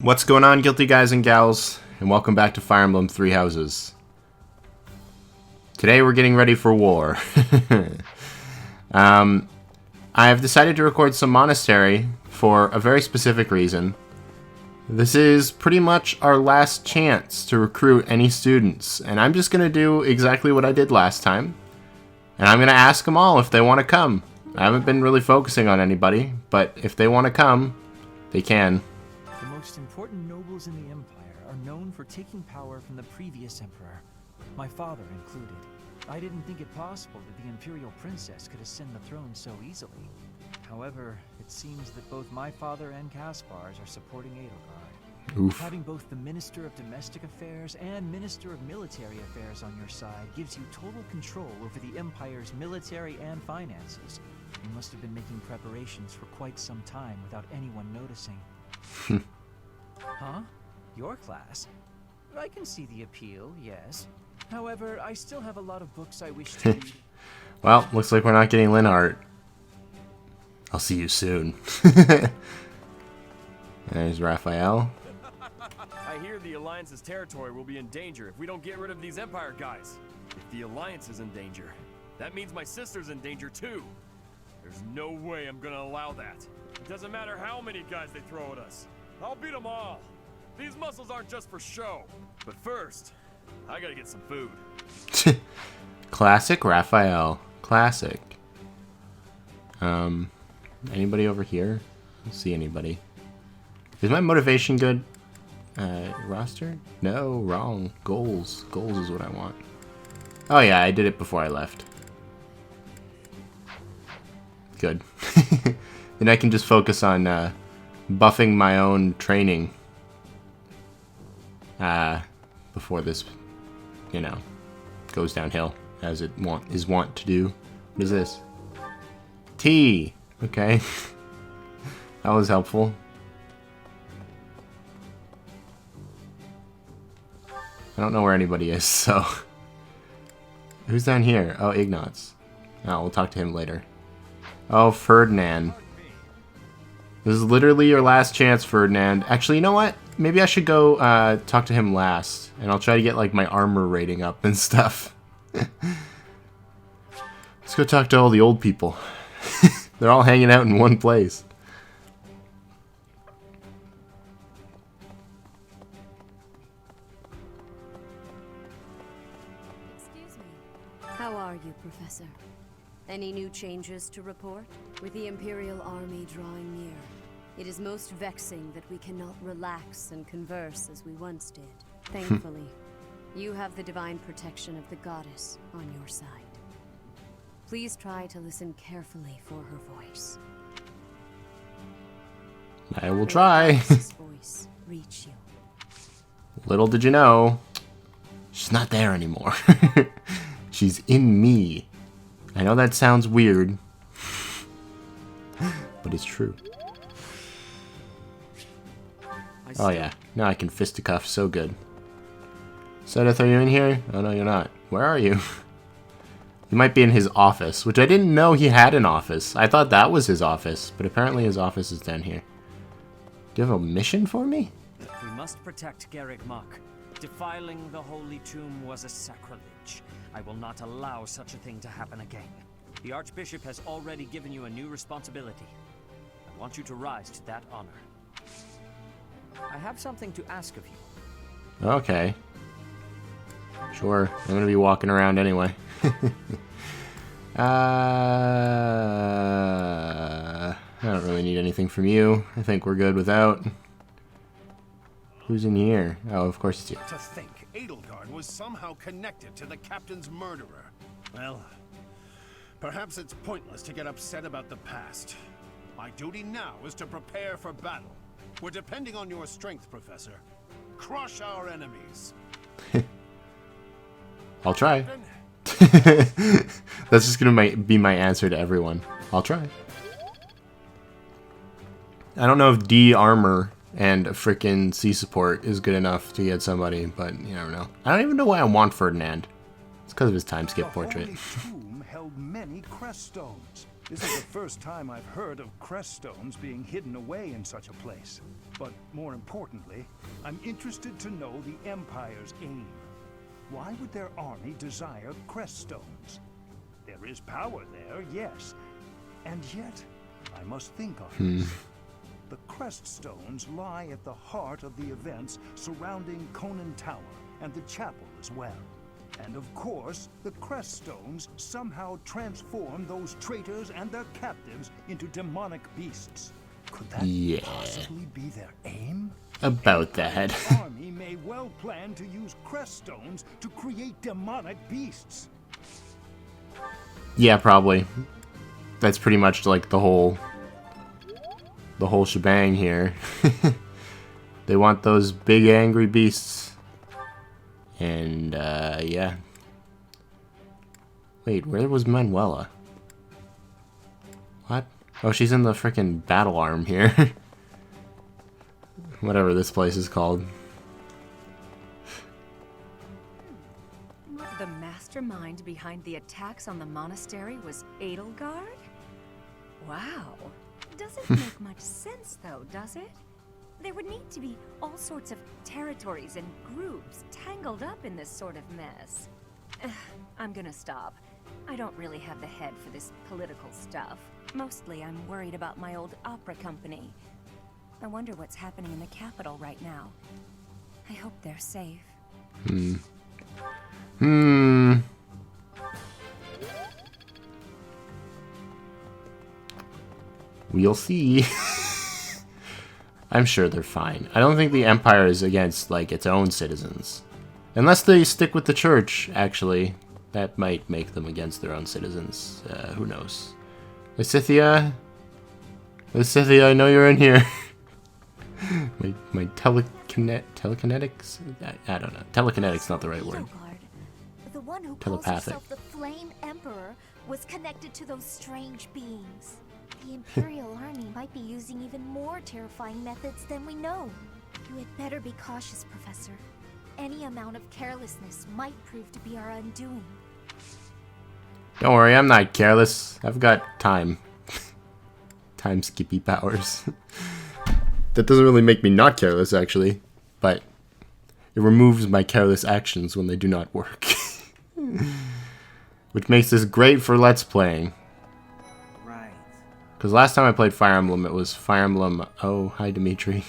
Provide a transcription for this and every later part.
What's going on, guilty guys and gals, and welcome back to Fire Emblem Three Houses. Today we're getting ready for war. I have decided to record some monastery for a very specific reason. This is pretty much our last chance to recruit any students, and I'm just going to do exactly what I did last time. And I'm going to ask them all if they want to come. I haven't been really focusing on anybody, but if they want to come, they can. The most important nobles in the Empire are known for taking power from the previous Emperor, my father included. I didn't think it possible that the Imperial Princess could ascend the throne so easily. However, it seems that both my father and Caspar's are supporting Edelgard. Oof. Having both the Minister of Domestic Affairs and Minister of Military Affairs on your side gives you total control over the Empire's military and finances. You must have been making preparations for quite some time without anyone noticing. Huh? Your class? I can see the appeal, yes. However, I still have a lot of books I wish to read. Well, looks like we're not getting Linhart. I'll see you soon. There's Raphael. I hear the Alliance's territory will be in danger if we don't get rid of these Empire guys. If the Alliance is in danger, that means my sister's in danger too. There's no way I'm gonna allow that. It doesn't matter how many guys they throw at us. I'll beat them all. These muscles aren't just for show. But first, I gotta get some food. Classic Raphael. Classic. Anybody over here? I don't see anybody. Is my motivation good? Roster? No, wrong. Goals. Goals is what I want. Oh yeah, I did it before I left. Good. Then I can just focus on buffing my own training before this, you know, goes downhill, as it is wont to do. What is this? Tea! Okay. That was helpful. I don't know where anybody is, so... Who's down here? Oh, Ignatz. Oh, we'll talk to him later. Oh, Ferdinand. This is literally your last chance, Ferdinand. Actually, you know what? Maybe I should go talk to him last. And I'll try to get, like, my armor rating up and stuff. Let's go talk to all the old people. They're all hanging out in one place. Excuse me. How are you, Professor? Any new changes to report? With the Imperial Army drawing near, it is most vexing that we cannot relax and converse as we once did. Thankfully, you have the divine protection of the goddess on your side. Please try to listen carefully for her voice. I will try. Voice reach you. Little did you know, she's not there anymore. She's in me. I know that sounds weird, but it's true. Oh yeah, now I can fisticuff so good. Sedith, are you in here? Oh no, you're not. Where are you? You might be in his office, which I didn't know he had an office. I thought that was his office, but apparently his office is down here. Do you have a mission for me? We must protect Garrick Mach. Defiling the Holy Tomb was a sacrilege. I will not allow such a thing to happen again. The Archbishop has already given you a new responsibility. I want you to rise to that honor. I have something to ask of you. Okay. Sure, I'm gonna be walking around anyway. I don't really need anything from you. I think we're good without. Who's in here? Oh, of course it's you. To think Edelgard was somehow connected to the captain's murderer. Well, perhaps it's pointless to get upset about the past. My duty now is to prepare for battle. We're depending on your strength, Professor. Crush our enemies. I'll try. That's just gonna be my answer to everyone. I'll try. I don't know if D armor and a frickin' C support is good enough to get somebody, but you never know. I don't even know why I want Ferdinand. It's because of his time skip portrait. The Holy Tomb held many crest stones. This is the first time I've heard of crest stones being hidden away in such a place. But more importantly, I'm interested to know the Empire's aim. Why would their army desire crest stones? There is power there, yes. And yet, I must think on this. The crest stones lie at the heart of the events surrounding Conan Tower and the chapel as well. And of course, the crest stones somehow transform those traitors and their captives into demonic beasts. Could that possibly be their aim? About that. The army may well plan to use crest stones to create demonic beasts. Yeah, probably. That's pretty much like the whole shebang here. They want those big angry beasts. And yeah. Wait, where was Manuela? What? Oh, she's in the frickin' battle arm here. Whatever this place is called. The mastermind behind the attacks on the monastery was Edelgard? Wow. Doesn't make much sense, though, does it? There would need to be all sorts of territories and groups tangled up in this sort of mess. I'm gonna stop. I don't really have the head for this political stuff. Mostly I'm worried about my old opera company. I wonder what's happening in the capital right now. I hope they're safe. We'll see. I'm sure they're fine. I don't think the Empire is against, like, its own citizens. Unless they stick with the church, actually. That might make them against their own citizens. Who knows? Lysithia? Lysithia, I know you're in here. my telekinetics? I don't know. Telekinetic's not the right word. The one who Telepathic. calls himself the Flame Emperor was connected to those strange beings. The Imperial Army might be using even more terrifying methods than we know. You had better be cautious, Professor. Any amount of carelessness might prove to be our undoing. Don't worry, I'm not careless. I've got time. Time skippy powers. That doesn't really make me not careless, actually. But it removes my careless actions when they do not work. Which makes this great for Let's Playing. Right. Because last time I played Fire Emblem, it was Fire Emblem... Oh, hi, Dimitri.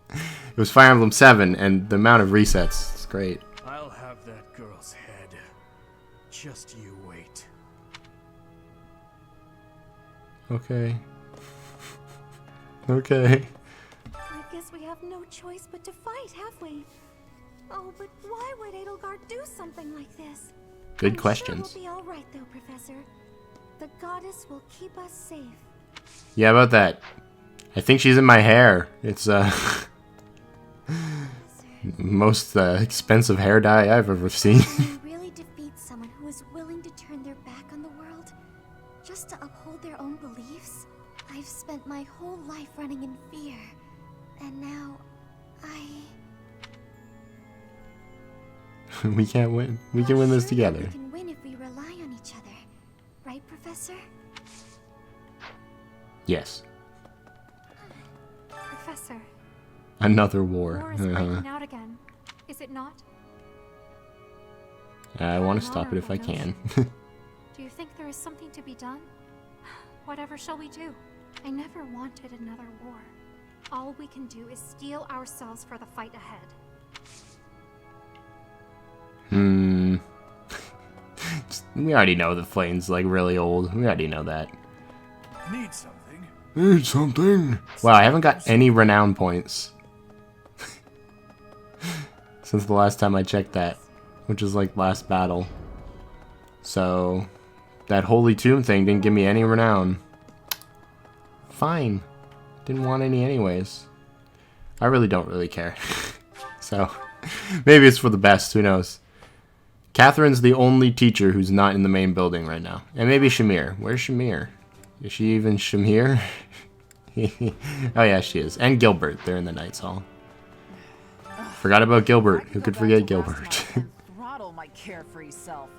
It was Fire Emblem 7, and the amount of resets is great. I'll have that girl's head. Just you wait. Okay. Okay. I guess we have no choice but to fight, have we? Oh, but why would Edelgard do something like this? Good questions. Sure we'll be all right, though, Professor. The goddess will keep us safe. Yeah, about that. I think she's in my hair. It's, most expensive hair dye I've ever seen. Can we really defeat someone who is willing to turn their back on the world just to uphold their own beliefs? I've spent my whole life running in fear, and now We can't win. We can win this together. We can win if we rely on each other, right, Professor? Yes. Professor, Another war. war is breaking out again, is it not? I want to stop it if I can. Do you think there is something to be done? Whatever shall we do? I never wanted another war. All we can do is steel ourselves for the fight ahead. We already know the Flame's like really old. We already know that. Need something? Need something. Wow, I haven't got any renown points since the last time I checked that, which is like last battle. So that Holy Tomb thing didn't give me any renown. Fine. Didn't want any anyways. I really don't really care. So maybe it's for the best, who knows. Catherine's the only teacher who's not in the main building right now. And maybe Shamir. Where's Shamir? Is she even Shamir? Oh yeah, she is. And Gilbert. They're in the Knights Hall. Forgot about Gilbert. Who could forget Gilbert? Throttle my carefree self.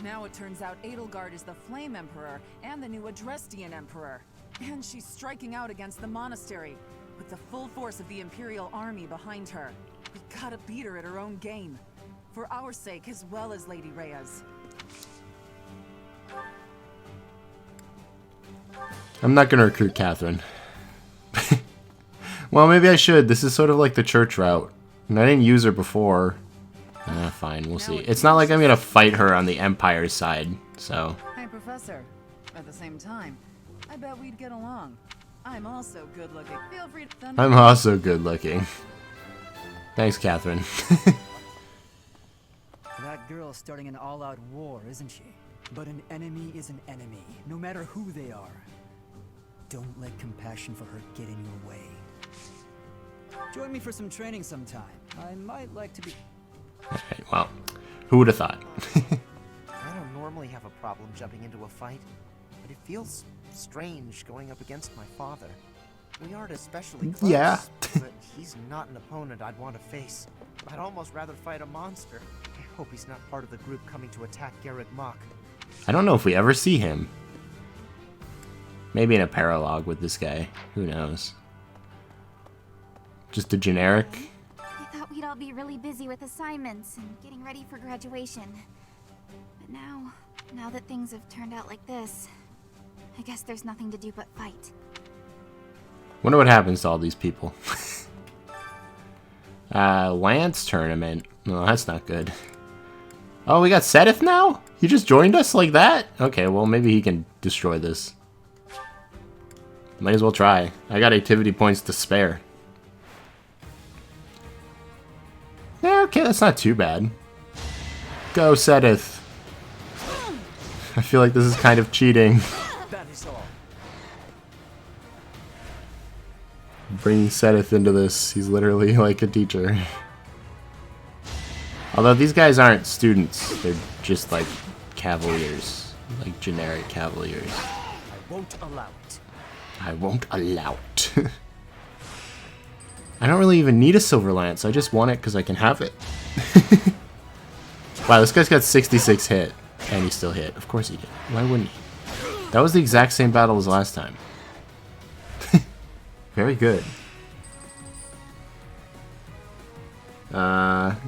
Now it turns out Edelgard is the Flame Emperor and the new Adrestian Emperor. And she's striking out against the monastery, with the full force of the Imperial army behind her. We gotta beat her at her own game. For our sake as well as Lady Rhea's. I'm not gonna recruit Catherine. Well, maybe I should. This is sort of like the church route. And I didn't use her before. Fine, we'll see. It's not like I'm gonna fight her on the Empire's side, so... Hey, Professor. At the same time, I bet we'd get along. I'm also good looking. Feel free to... I'm also good looking. Thanks, Catherine. That girl's starting an all-out war, isn't she? But an enemy is an enemy, no matter who they are. Don't let compassion for her get in your way. Join me for some training sometime. I might like to be... Alright, well, who would have thought? I don't normally have a problem jumping into a fight, but it feels strange going up against my father. We aren't especially close, yeah. but he's not an opponent I'd want to face. I'd almost rather fight a monster. I hope he's not part of the group coming to attack Garrick Mach. I don't know if we ever see him. Maybe in a paralogue with this guy. Who knows? Just a generic... I thought we'd all be really busy with assignments and getting ready for graduation. But now that things have turned out like this, I guess there's nothing to do but fight. Wonder what happens to all these people. Lance tournament. No, that's not good. Oh, we got Sedith now? He just joined us like that? Okay, well, maybe he can destroy this. Might as well try. I got activity points to spare. Yeah, okay, that's not too bad. Go, Sedith. I feel like this is kind of cheating. That is all. Bringing Sedith into this, he's literally like a teacher. Although these guys aren't students, they're just like cavaliers. Like generic cavaliers. I won't allow it. I won't allow it. I don't really even need a Silver Lance, I just want it because I can have it. Wow, this guy's got 66 hit. And he still hit. Of course he did. Why wouldn't he? That was the exact same battle as last time. Very good.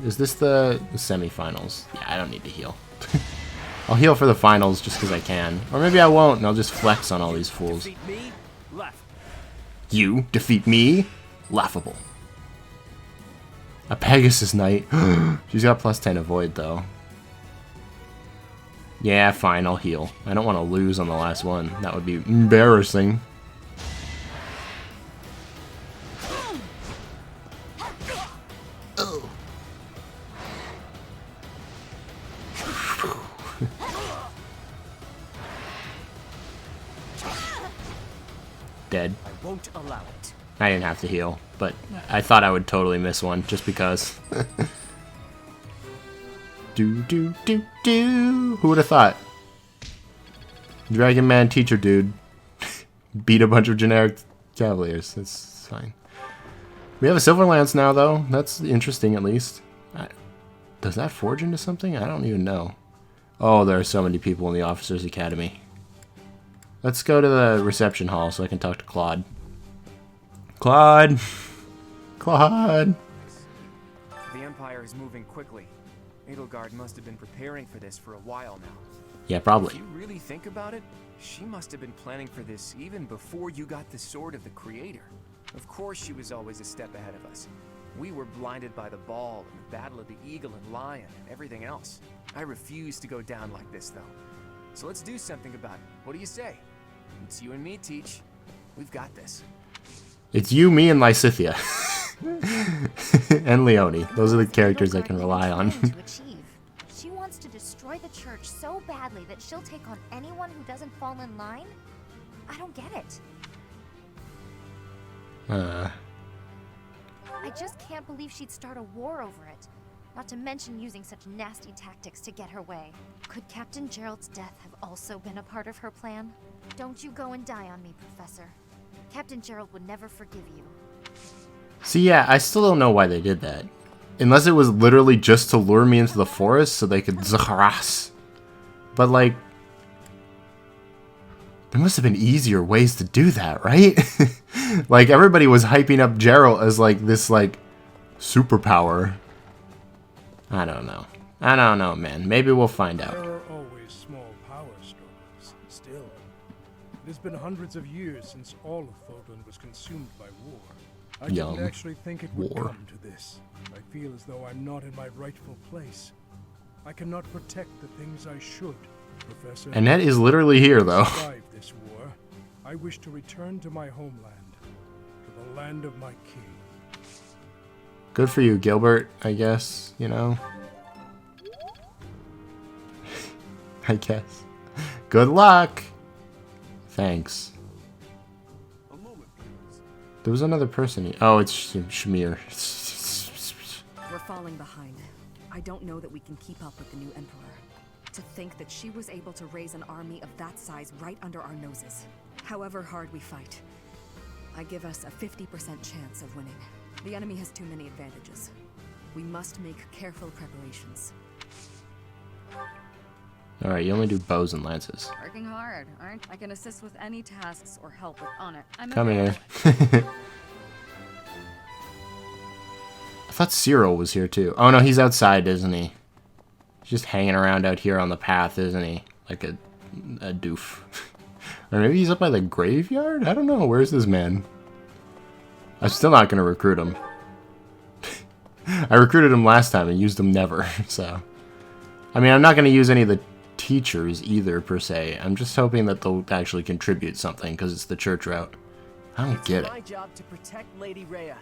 Is this the semifinals? Yeah, I don't need to heal. I'll heal for the finals just because I can. Or maybe I won't and I'll just flex on all these fools. Defeat me? Laugh. You defeat me? Laughable. A Pegasus Knight. She's got plus 10 avoid though. Yeah, fine, I'll heal. I don't want to lose on the last one. That would be embarrassing. Dead. I won't allow it. I didn't have to heal, but I thought I would totally miss one just because. Do. Who would have thought? Dragon Man teacher dude beat a bunch of generic cavaliers. That's fine. We have a Silver Lance now, though. That's interesting, at least. Does that forge into something? I don't even know. Oh, there are so many people in the Officers Academy. Let's go to the reception hall so I can talk to Claude. Claude! Claude! The Empire is moving quickly. Edelgard must have been preparing for this for a while now. Yeah, probably. If you really think about it, she must have been planning for this even before you got the Sword of the Creator. Of course she was always a step ahead of us. We were blinded by the ball and the battle of the eagle and lion and everything else. I refuse to go down like this, though. So let's do something about it. What do you say? It's you and me, Teach. We've got this. It's you, me, and Lysithia. And Leone. Those are the characters I can rely on. She wants to destroy the church so badly that she'll take on anyone who doesn't fall in line? I don't get it. I just can't believe she'd start a war over it. Not to mention using such nasty tactics to get her way. Could Captain Gerald's death have also been a part of her plan? Don't you go and die on me, Professor. Captain Gerald would never forgive you. See, yeah, I still don't know why they did that. Unless it was literally just to lure me into the forest so they could Zahras. But, like, there must have been easier ways to do that, right? Like, everybody was hyping up Gerald as, like, this, like, superpower. I don't know. I don't know, man. Maybe we'll find out. There are always small power struggles. Still, it has been hundreds of years since all of Fodlan was consumed by war. I didn't actually think it would come to this. I feel as though I'm not in my rightful place. I cannot protect the things I should, Professor. Annette is literally here, though. To survive this war, I wish to return to my homeland, to the land of my king. Good for you, Gilbert, I guess, you know? I guess. Good luck! Thanks. There was another person. Oh, it's Shamir. We're falling behind. I don't know that we can keep up with the new Emperor. To think that she was able to raise an army of that size right under our noses. However hard we fight, I give us a 50% chance of winning. The enemy has too many advantages. We must make careful preparations. Alright, you only do bows and lances. Working hard, aren't I? Can assist with any tasks or help with honor. Come here. I thought Cyril was here too. Oh no, he's outside, isn't he? He's just hanging around out here on the path, isn't he? Like a doof. Or maybe he's up by the graveyard? I don't know. Where's this man? I'm still not going to recruit him. I recruited him last time and used him never, so. I mean, I'm not going to use any of the teachers either, per se. I'm just hoping that they'll actually contribute something, because it's the church route. I don't get it. It's my job to protect Lady Rhea.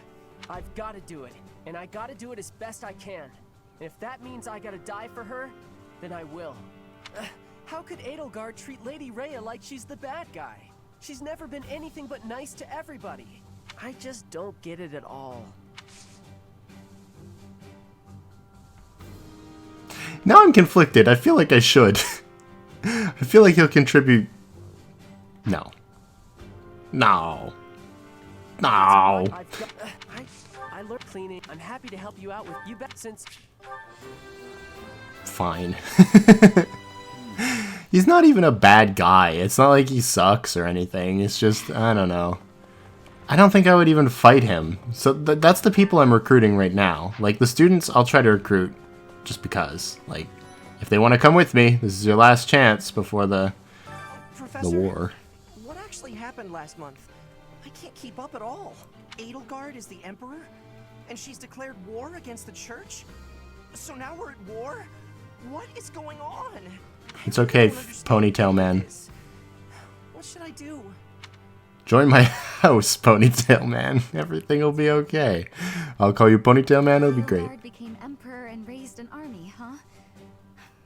I've got to do it, and I got to do it as best I can. And if that means I got to die for her, then I will. How could Edelgard treat Lady Rhea like she's the bad guy? She's never been anything but nice to everybody. I just don't get it at all. Now I'm conflicted. I feel like I should. I feel like he'll contribute. No. No. No. I learned cleaning. I'm happy to help you out with you bet since. Fine. He's not even a bad guy. It's not like he sucks or anything. It's just, I don't know. I don't think I would even fight him. So that's the people I'm recruiting right now. Like, the students, I'll try to recruit just because. Like, if they want to come with me, this is your last chance before the war. What actually happened last month? I can't keep up at all. Edelgard is the Emperor? And she's declared war against the Church? So now we're at war? What is going on? It's okay, Ponytail Man. What should I do? Join my house, Ponytail Man. Everything will be okay. I'll call you Ponytail Man, it'll be great. Edelgard became emperor and raised an army, huh?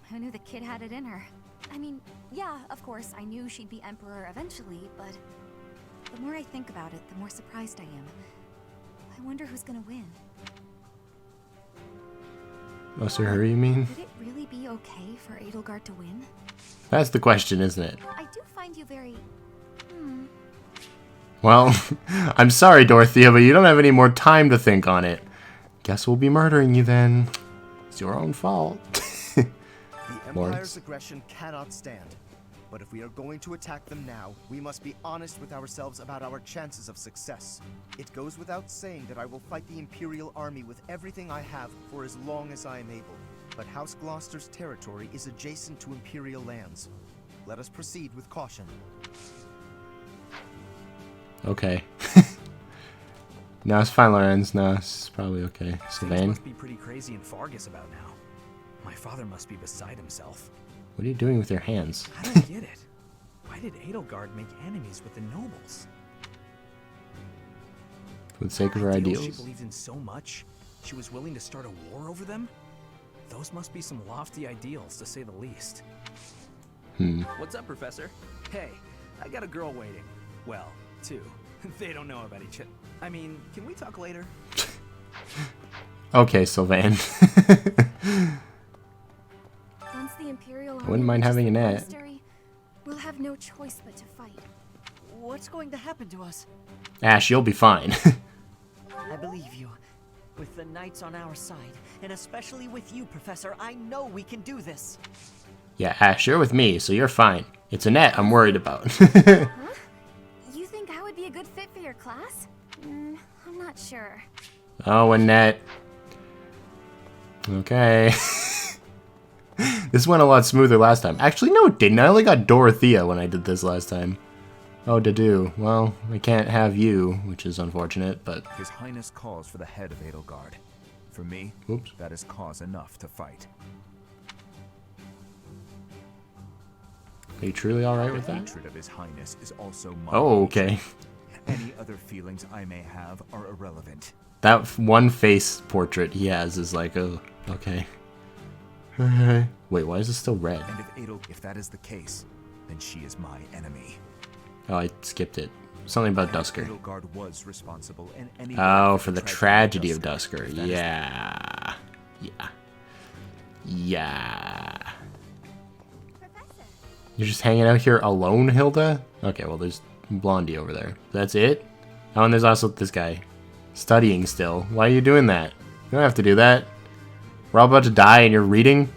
Who knew the kid had it in her? I mean, yeah, of course, I knew she'd be emperor eventually, but the more I think about it, the more surprised I am. I wonder who's gonna win. Oh, so her, you mean? Would it really be okay for Edelgard to win? That's the question, isn't it? I do find you very... Well, I'm sorry, Dorothea, but you don't have any more time to think on it. Guess we'll be murdering you then. It's your own fault. The Empire's aggression cannot stand. But if we are going to attack them now, we must be honest with ourselves about our chances of success. It goes without saying that I will fight the Imperial Army with everything I have for as long as I am able. But House Gloucester's territory is adjacent to Imperial lands. Let us proceed with caution. Okay. No, it's fine, Lorenz. No, it's probably okay. Sylvain? Must be pretty crazy in Fargus about now. My father must be beside himself. What are you doing with your hands? I don't get it. Why did Edelgard make enemies with the nobles? For the sake of her ideals? She believed in so much, she was willing to start a war over them? Those must be some lofty ideals, to say the least. What's up, Professor? Hey, I got a girl waiting. Well, two. They don't know about each other. I mean, can we talk later? Okay, Sylvain. Once the Imperial I wouldn't mind having a net. We'll have no choice but to fight. What's going to happen to us? Ash, you'll be fine. I believe you. With the knights on our side, and especially with you, Professor, I know we can do this. Yeah, Ash, you're with me, so you're fine. It's Annette I'm worried about. Huh? You think I would be a good fit for your class? I'm not sure. Oh, Annette. Okay. This went a lot smoother last time. Actually, no, it didn't. I only got Dorothea when I did this last time. Oh, to-do. Well, I can't have you, which is unfortunate, but... His Highness calls for the head of Edelgard. For me, oops, that is cause enough to fight. Are you truly alright with that? Hatred of His Highness is also my Oh, okay. Any other feelings I may have are irrelevant. That one face portrait he has is like, oh, okay. Wait, why is it still red? And if that is the case, then she is my enemy. Oh, I skipped it. Something about Dusker. Edelgard was responsible in any Oh, for the tragedy of Dusker. Yeah. Yeah. Yeah. You're just hanging out here alone, Hilda? Okay, well, there's Blondie over there. That's it? Oh, and there's also this guy. Studying still. Why are you doing that? You don't have to do that. We're all about to die and you're reading?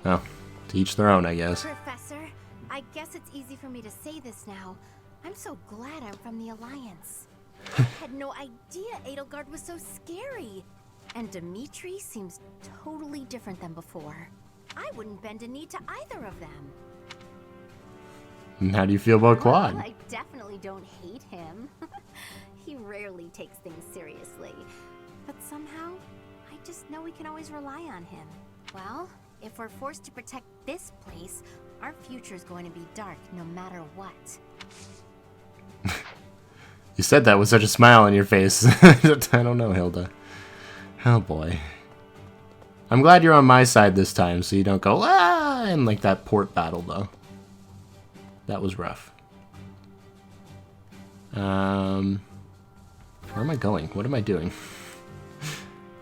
Oh, to each their own, I guess. Professor, I guess it's easy for me to say this now. I'm so glad I'm from the Alliance. I had no idea Edelgard was so scary. And Dimitri seems totally different than before. I wouldn't bend a knee to either of them. And how do you feel about Claude? Well, I definitely don't hate him. He rarely takes things seriously. But somehow, I just know we can always rely on him. Well, if we're forced to protect this place, our future's going to be dark no matter what. You said that with such a smile on your face. I don't know, Hilda. Oh boy. I'm glad you're on my side this time, so you don't go, ah, in like that port battle, though. That was rough. Where am I going? What am I doing?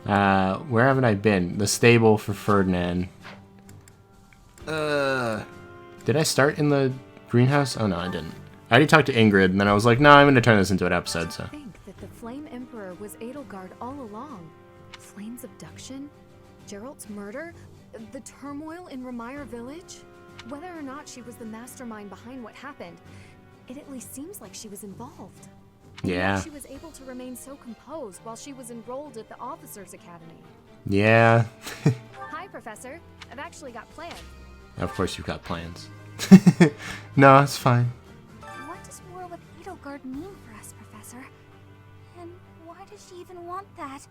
Where haven't I been? The stable for Ferdinand. Did I start in the greenhouse? Oh no, I didn't. I already talked to Ingrid, and then I was like, no, I'm going to turn this into an episode, so. I think that the Flame Emperor was Edelgard all along. Flame's abduction? Geralt's murder? The turmoil in Remire Village? Whether or not she was the mastermind behind what happened, it at least seems like she was involved. Yeah. She was able to remain so composed while she was enrolled at the Officers Academy. Yeah. Hi, Professor. I've actually got plans. Of course you've got plans. No, it's fine. What does war with Edelgard mean for us, Professor? And why does she even want that?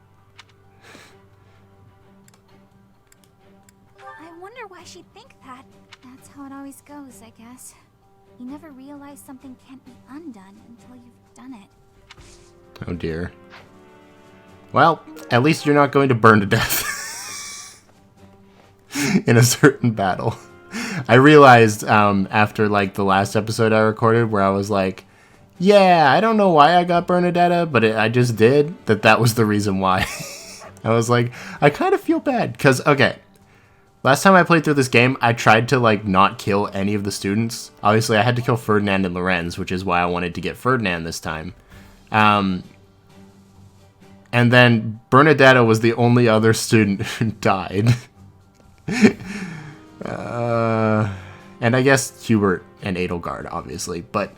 I wonder why she'd think that. That's how it always goes, I guess. You never realize something can't be undone until you've done it. Oh dear. Well, at least you're not going to burn to death. In a certain battle. I realized after like the last episode I recorded where I was like, yeah, I don't know why I got Bernadetta, but I just did, that was the reason why. I was like, I kind of feel bad, because, okay, last time I played through this game, I tried to like not kill any of the students. Obviously, I had to kill Ferdinand and Lorenz, which is why I wanted to get Ferdinand this time. And then Bernadetta was the only other student who died. And I guess Hubert and Edelgard, obviously, but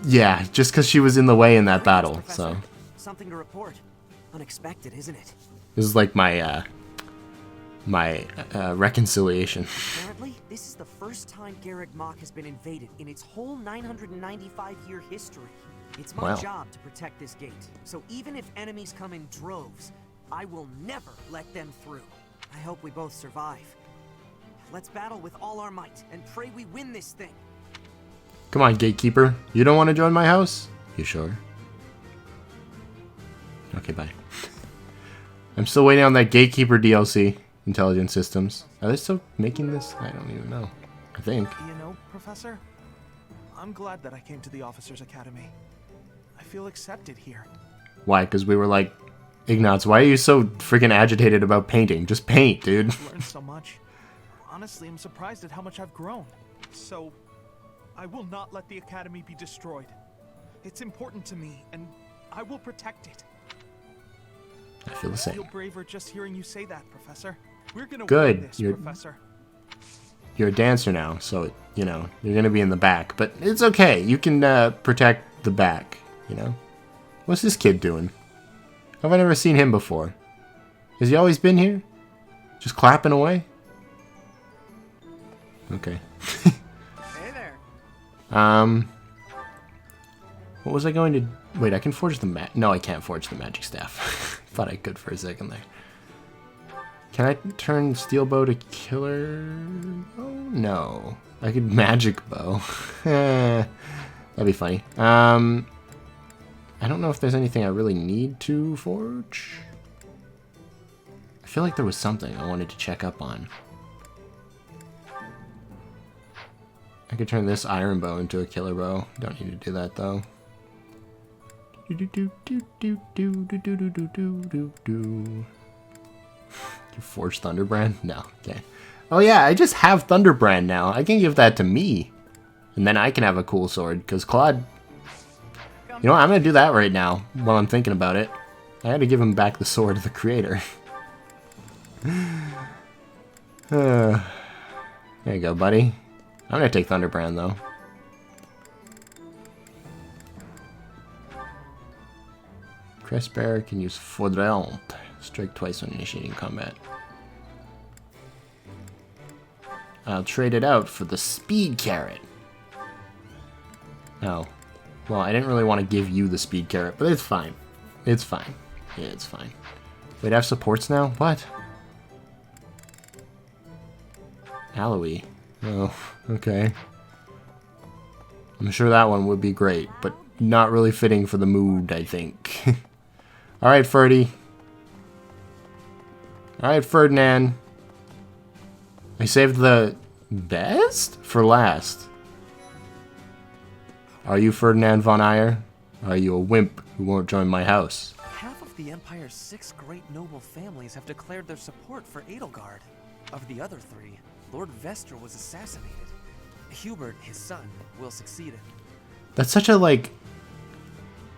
yeah, just because she was in the way in that battle, so. Something to report. Unexpected, isn't it? This is like my, reconciliation. Apparently, this is the first time Garreg Mach has been invaded in its whole 995-year history. It's my job to protect this gate, so even if enemies come in droves, I will never let them through. I hope we both survive. Let's battle with all our might and pray we win this thing. Come on, gatekeeper. You don't want to join my house? You sure? Okay, bye. I'm still waiting on that gatekeeper DLC. Intelligent Systems. Are they still making this? I don't even know. I think. You know, Professor, I'm glad that I came to the Officers Academy. I feel accepted here. Why? Because we were like, Ignatz, why are you so freaking agitated about painting? Just paint, dude. I've learned so much. Honestly, I'm surprised at how much I've grown. So, I will not let the Academy be destroyed. It's important to me, and I will protect it. I feel the same. I feel braver just hearing you say that, Professor. Good. You're a dancer now, so, you know, you're gonna be in the back. But it's okay. You can protect the back, you know? What's this kid doing? Have I never seen him before? Has he always been here? Just clapping away? Okay. Hey there. What was I going to... Wait, I can forge the No, I can't forge the magic staff. Thought I could for a second there. Can I turn steel bow to killer bow? No. I could magic bow. That'd be funny. I don't know if there's anything I really need to forge. I feel like there was something I wanted to check up on. I could turn this iron bow into a killer bow. Don't need to do that though. You forge Thunderbrand? No, okay. Oh yeah, I just have Thunderbrand now. I can give that to me. And then I can have a cool sword, because Claude... You know what, I'm going to do that right now, while I'm thinking about it. I had to give him back the sword of the creator. There you go, buddy. I'm going to take Thunderbrand, though. Crest Bearer can use Foudrante. Strike twice when initiating combat. I'll trade it out for the Speed Carrot. Oh. Well, I didn't really want to give you the Speed Carrot, but it's fine. It's fine. Yeah, it's fine. Wait, I have supports now? What? Aloe. Oh, okay. I'm sure that one would be great, but not really fitting for the mood, I think. Alright, Ferdy. Alright, Ferdinand. I saved the best for last. Are you Ferdinand von Eyre? Are you a wimp who won't join my house? Half of the Empire's 6 great noble families have declared their support for Edelgard. Of the other 3, Lord Vestra was assassinated. Hubert, his son, will succeed him. That's such a, like...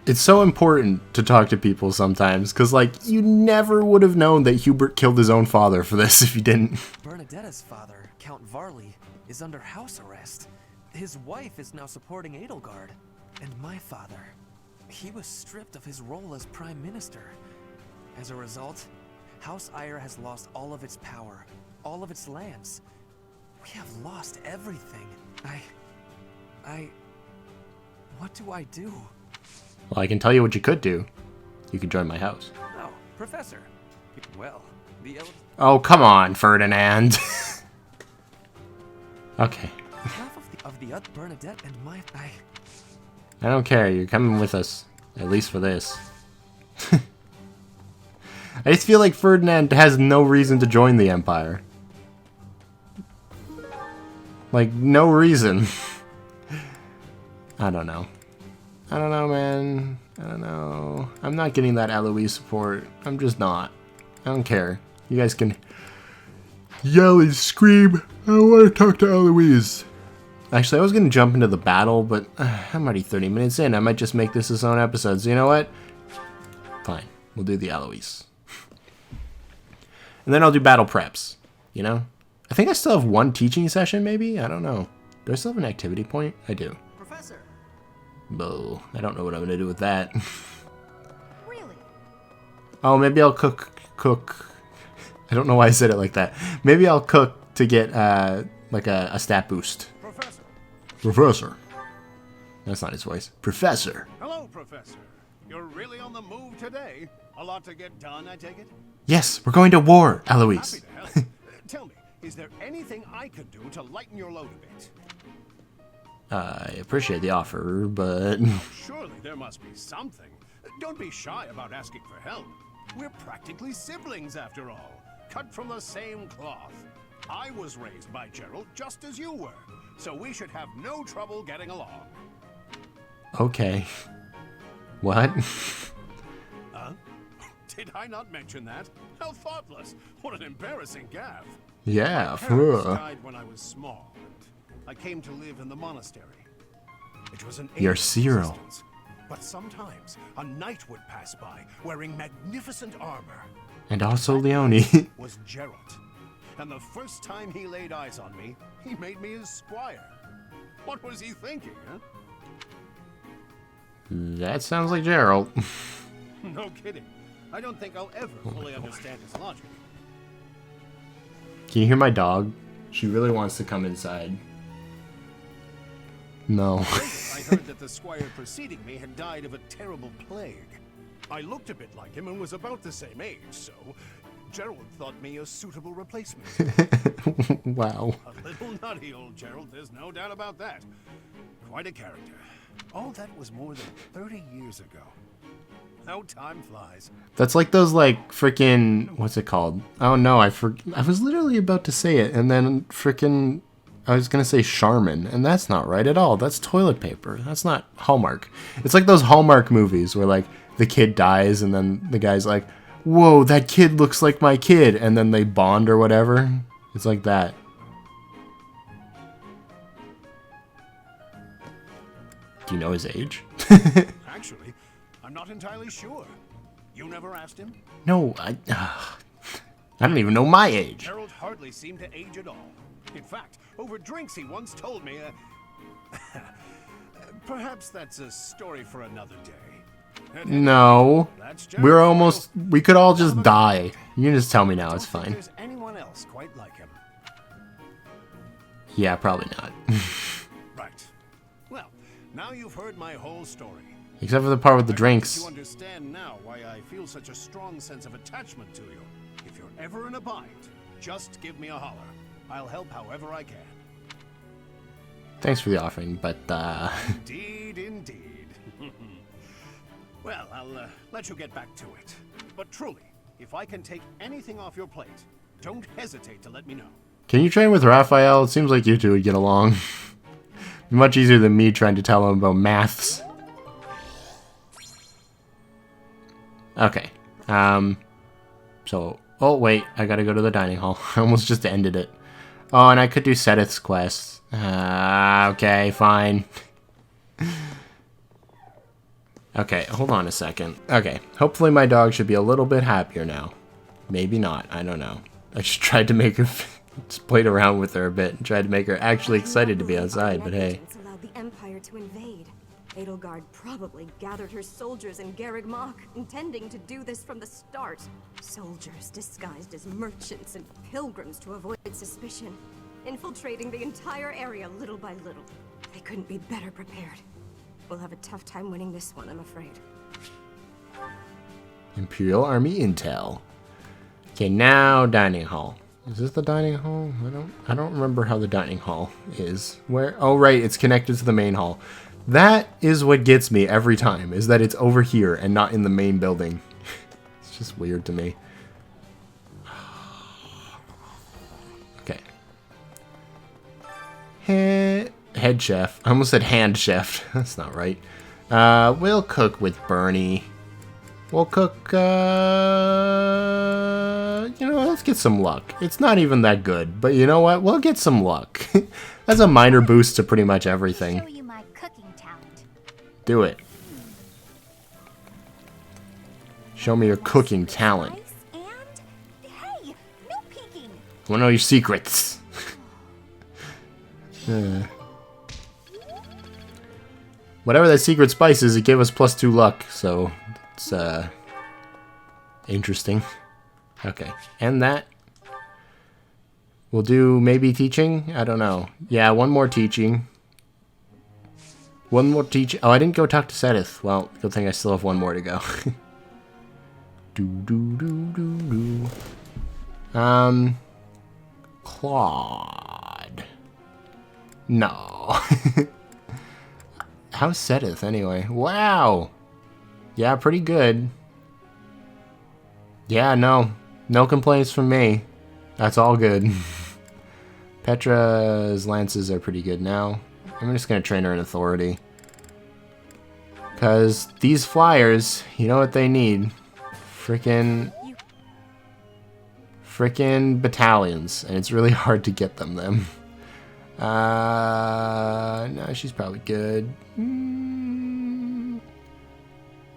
It's so important to talk to people sometimes, because, like, you never would have known that Hubert killed his own father for this if you didn't. Bernadetta's father, Count Varley, is under house arrest. His wife is now supporting Edelgard. And my father, he was stripped of his role as Prime Minister. As a result, House Eyre has lost all of its power, all of its lands. We have lost everything. What do I do? Well, I can tell you what you could do. You could join my house. Oh, Professor. Well, the Oh, come on, Ferdinand. Okay. half of the other Bernadette and my I don't care. You're coming with us. At least for this. I just feel like Ferdinand has no reason to join the Empire. Like, no reason. I don't know. I don't know, man. I don't know. I'm not getting that Eloise support. I'm just not. I don't care. You guys can yell and scream. I want to talk to Eloise. Actually, I was going to jump into the battle, but I'm already 30 minutes in. I might just make this its own episode. So you know what? Fine. We'll do the Eloise. And then I'll do battle preps. You know? I think I still have one teaching session, maybe? I don't know. Do I still have an activity point? I do. Professor. Bo, I don't know what I'm going to do with that. Really? Oh, maybe I'll cook. I don't know why I said it like that. Maybe I'll cook to get, like a stat boost. Professor. That's not his voice. Professor. Hello, Professor. You're really on the move today. A lot to get done, I take it? Yes, we're going to war, Eloise. Happy to help. Tell me, is there anything I could do to lighten your load a bit? I appreciate the offer, but... Surely there must be something. Don't be shy about asking for help. We're practically siblings, after all. Cut from the same cloth. I was raised by Gerald just as you were, so we should have no trouble getting along. Okay. What? Huh? Did I not mention that? How thoughtless. What an embarrassing gaffe. Yeah, My parents ugh. died when I was small, and I came to live in the monastery. It was an You're age of Cyril. resistance, but sometimes a knight would pass by wearing magnificent armor. And also Leone. Was Gerald. And the first time he laid eyes on me, he made me his squire. What was he thinking, huh? That sounds like Gerald. No kidding. I don't think I'll ever fully understand his logic. Can you hear my dog? She really wants to come inside. No. I heard that the squire preceding me had died of a terrible plague. I looked a bit like him and was about the same age, so Gerald thought me a suitable replacement. Wow. A little nutty, old Gerald, there's no doubt about that. Quite a character. All that was more than 30 years ago. How time flies. That's like those like freaking what's it called? Oh no, I was literally about to say it and then freaking I was gonna say Charmin, and that's not right at all. That's toilet paper. That's not Hallmark. It's like those Hallmark movies where like the kid dies and then the guy's like, whoa, that kid looks like my kid, and then they bond or whatever. It's like that. Do you know his age? Actually, I'm not entirely sure. You never asked him? No, I don't even know my age. Gerald hardly seemed to age at all. In fact, over drinks he once told me, perhaps that's a story for another day. No, we could all just die. You can just tell me now, it's fine. There's anyone else quite like him? Yeah, probably not. Right. Well, now you've heard my whole story. Except for the part with the drinks. You understand now why I feel such a strong sense of attachment to you. If you're ever in a bind, just give me a holler. I'll help however I can. Thanks for the offering, but Indeed, indeed. Well, I'll let you get back to it. But truly, if I can take anything off your plate, don't hesitate to let me know. Can you train with Raphael? It seems like you two would get along. Much easier than me trying to tell him about maths. Okay. So, oh wait, I gotta go to the dining hall. I almost just ended it. Oh, and I could do Sedith's quest. Okay, fine. Okay, hold on a second. Okay, hopefully my dog should be a little bit happier now. Maybe not, I don't know. I just tried to make her, just played around with her a bit and tried to make her actually excited to be outside, but hey. Allowed the Empire to invade. Edelgard probably gathered her soldiers in Garreg Mach, intending to do this from the start. Soldiers disguised as merchants and pilgrims to avoid suspicion, infiltrating the entire area little by little. They couldn't be better prepared. We'll have a tough time winning this one, I'm afraid. Imperial Army Intel. Okay, now dining hall. Is this the dining hall? I don't remember how the dining hall is. Where? Oh, right, it's connected to the main hall. That is what gets me every time, is that it's over here and not in the main building. It's just weird to me. Okay. Head chef. I almost said hand chef. That's not right. We'll cook with Bernie. We'll cook, you know, let's get some luck. It's not even that good, but you know what? We'll get some luck. That's a minor boost to pretty much everything. Show you my cooking talent. Do it. Show me your cooking talent. And hey, no peeking. I want to know your secrets. Whatever that secret spice is, it gave us +2 luck, so it's interesting. Okay, and that we'll do maybe teaching. I don't know. Yeah, one more teaching. One more teaching. Oh, I didn't go talk to Sedith. Well, good thing I still have one more to go. Claude. No. How's Sedith anyway? Wow. Yeah, pretty good. Yeah, no complaints from me. That's all good. Petra's lances are pretty good now. I'm just gonna train her in authority. Cause these flyers, you know what they need? Frickin' battalions, and it's really hard to get them. No, she's probably good.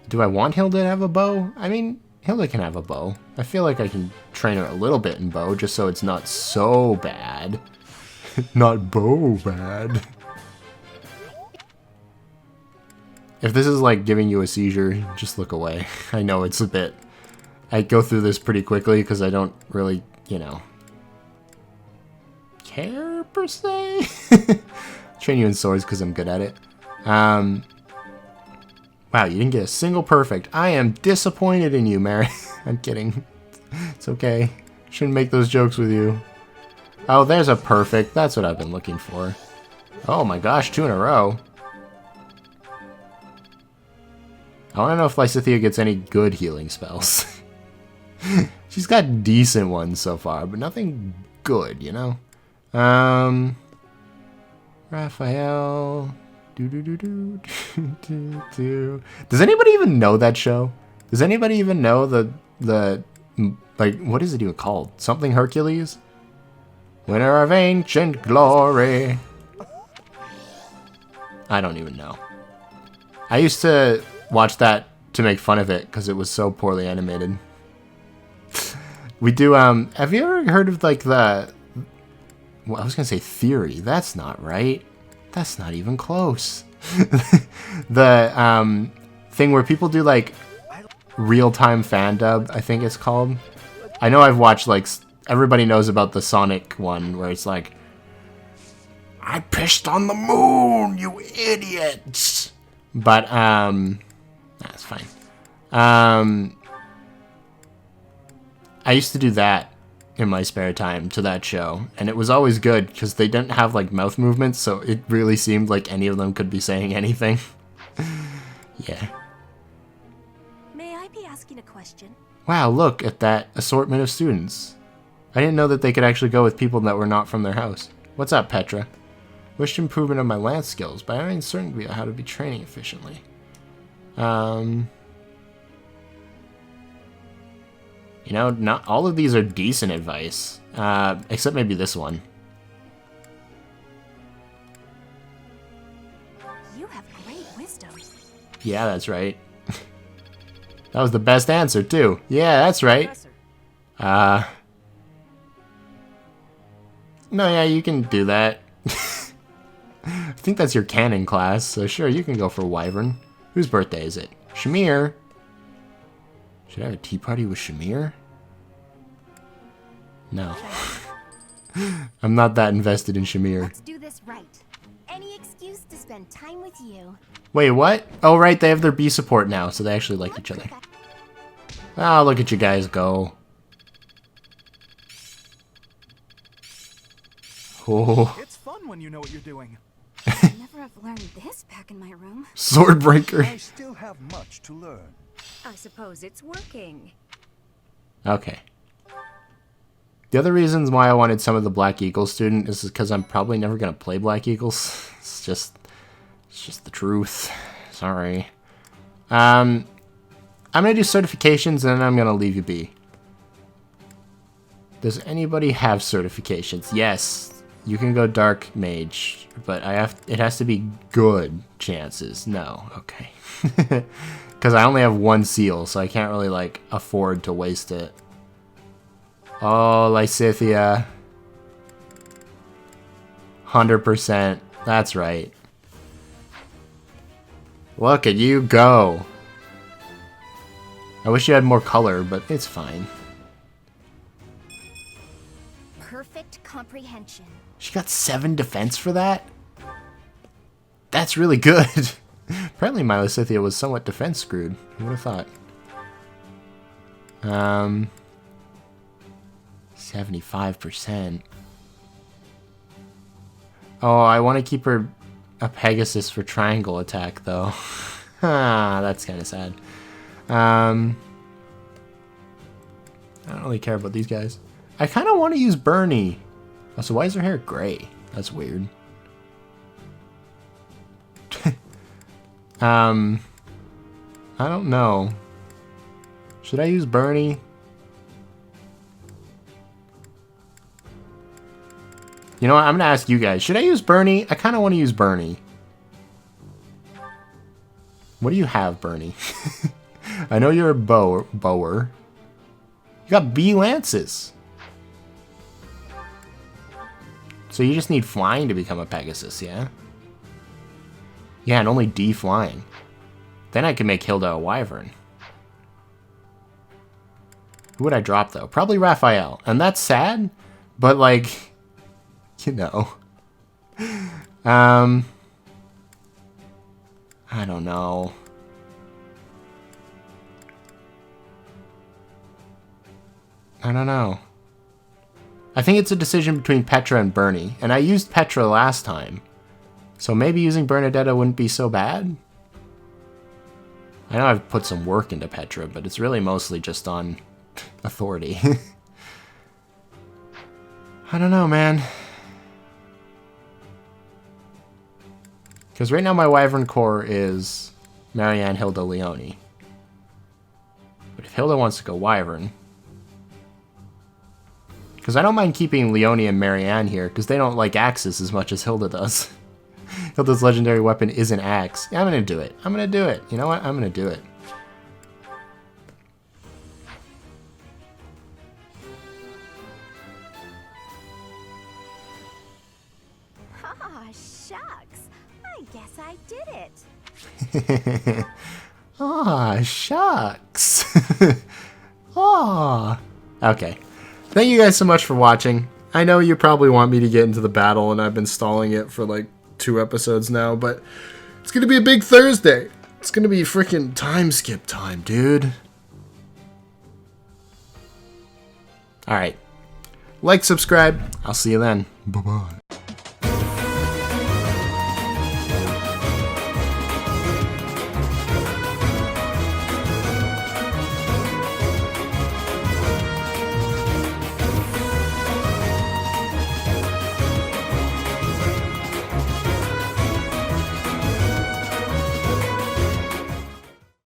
Do I want Hilda to have a bow? I mean, Hilda can have a bow. I feel like I can train her a little bit in bow, just so it's not so bad. Not bow bad. If this is like giving you a seizure, just look away. I know it's a bit... I go through this pretty quickly because I don't really, you know, care per se. Train you in swords because I'm good at it. Wow, you didn't get a single perfect. I am disappointed in you, Mary. I'm kidding. It's okay. Shouldn't make those jokes with you. Oh, there's a perfect. That's what I've been looking for. Oh my gosh, 2 in a row. I want to know if Lysithea gets any good healing spells. She's got decent ones so far, but nothing good, you know? Raphael. Does anybody even know that show? Does anybody even know the like, what is it even called? Something Hercules? Winner of ancient glory. I don't even know. I used to watch that to make fun of it because it was so poorly animated. We do, have you ever heard of, like, well, I was gonna say theory. That's not right. That's not even close. The, thing where people do, like, real-time fan dub, I think it's called. I know I've watched, like, everybody knows about the Sonic one, where it's like, I pissed on the moon, you idiots! But, that's fine. I used to do that in my spare time to that show, and it was always good because they didn't have like mouth movements, so it really seemed like any of them could be saying anything. Yeah. May I be asking a question? Wow, look at that assortment of students. I didn't know that they could actually go with people that were not from their house. What's up, Petra? Wished improvement of my lance skills, but I'm uncertain about how to be training efficiently. You know, not all of these are decent advice, except maybe this one. You have great wisdom. Yeah, that's right. That was the best answer, too. Yeah, that's right. No, yeah, you can do that. I think that's your canon class, so sure, you can go for Wyvern. Whose birthday is it? Shamir. Should I have a tea party with Shamir? No. I'm not that invested in Shamir. Let's do this right. Any excuse to spend time with you. Wait, what? Oh, right, they have their B support now, so they actually like each other. Oh, look at you guys go. Oh. It's fun when you know what you're doing. I never have learned this back in my room. Swordbreaker. I still have much to learn. I suppose it's working. Okay. The other reasons why I wanted some of the Black Eagle student is because I'm probably never gonna play Black Eagles. It's just the truth. Sorry. I'm gonna do certifications and then I'm gonna leave you be. Does anybody have certifications? Yes, you can go Dark Mage, but it has to be good chances. No, okay. Because I only have 1 seal, so I can't really like afford to waste it. Oh, Lysithea. 100%. That's right. Look at you go. I wish you had more color, but it's fine. Perfect comprehension. She got 7 defense for that? That's really good. Apparently my Lysithea was somewhat defense screwed. Who would have thought? 75%. Oh, I want to keep her a Pegasus for triangle attack, though. That's kind of sad. I don't really care about these guys. I kind of want to use Bernie. Oh, so why is her hair gray? That's weird. I don't know. Should I use Bernie? You know what? I'm going to ask you guys. Should I use Bernie? I kind of want to use Bernie. What do you have, Bernie? I know you're a bower. You got B lances. So you just need flying to become a Pegasus, yeah? Yeah, and only D flying. Then I can make Hilda a Wyvern. Who would I drop, though? Probably Raphael. And that's sad, but, like, you know. I don't know. I don't know. I think it's a decision between Petra and Bernie, and I used Petra last time. So maybe using Bernadetta wouldn't be so bad? I know I've put some work into Petra, but it's really mostly just on authority. I don't know, man. Because right now my Wyvern core is Marianne, Hilda, Leonie. But if Hilda wants to go Wyvern... Because I don't mind keeping Leonie and Marianne here, because they don't like axes as much as Hilda does. Hilda's legendary weapon is an axe. Yeah, I'm going to do it. I'm going to do it. You know what? I'm going to do it. Ah, shucks. I guess I did it. Ah, shucks. Ah. Okay. Thank you guys so much for watching. I know you probably want me to get into the battle, and I've been stalling it for like 2 episodes now, but it's going to be a big Thursday. It's going to be freaking time skip time, dude. Alright. Like, subscribe. I'll see you then. Bye-bye.